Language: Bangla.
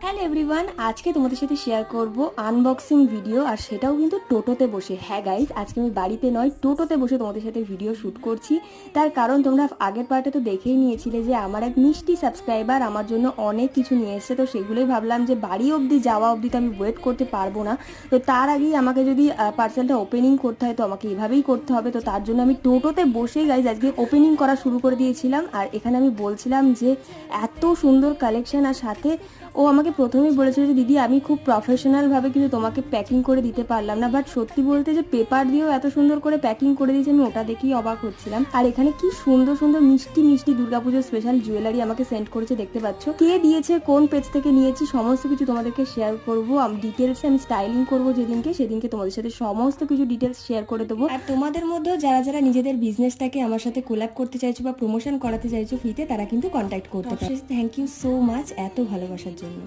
হ্যালো এভরিওয়ান, আজকে তোমাদের সাথে শেয়ার করব আনবক্সিং ভিডিও, আর সেটাও কিন্তু টোটোতে বসে। হ্যাঁ গাইজ, আজকে আমি বাড়িতে নয়, টোটোতে বসে তোমাদের সাথে ভিডিও শ্যুট করছি। তার কারণ তোমরা আগের পার্টে তো দেখেই নিয়েছিলে যে আমার এক মিষ্টি সাবস্ক্রাইবার আমার জন্য অনেক কিছু নিয়ে এসেছে। তো সেগুলোই ভাবলাম যে বাড়ি অবধি যাওয়া অবধি তো আমি ওয়েট করতে পারবো না। তো তার আগেই আমাকে যদি পার্সেলটা ওপেনিং করতে হয় তো আমাকে এভাবেই করতে হবে। তো তার জন্য আমি টোটোতে বসেই গাইজ আজকে ওপেনিং করা শুরু করে দিয়েছিলাম। আর এখানে আমি বলছিলাম যে এত সুন্দর কালেকশন, আর সাথে ও আমাকে প্রথমেই বলেছিল যে দিদি আমি খুব প্রফেশনালভাবে কিন্তু তোমাকে প্যাকিং করে দিতে পারলাম না, বাট সত্যি বলতে যে পেপার দিয়েও এত সুন্দর করে প্যাকিং করে দিয়েছে আমি ওটা দেখেই অবাক হচ্ছিলাম। আর এখানে কি সুন্দর সুন্দর মিষ্টি মিষ্টি দুর্গাপুজোর স্পেশাল জুয়েলারি আমাকে সেন্ড করেছে, দেখতে পাচ্ছ। কে দিয়েছে, কোন পেজ থেকে নিয়েছি, সমস্ত কিছু তোমাদেরকে শেয়ার করবো। ডিটেলসে আমি স্টাইলিং করবো সেদিনকে তোমাদের সাথে সমস্ত কিছু ডিটেলস শেয়ার করে দেবো। আর তোমাদের মধ্যেও যারা যারা নিজেদের বিজনেসটাকে আমার সাথে কোল্যাব করতে চাইছো বা প্রমোশন করাতে চাইছো ফ্রিতে, তারা কিন্তু কন্ট্যাক্ট করতে পারো। থ্যাংক ইউ সো মাচ এত ভালোবাসার জন্য।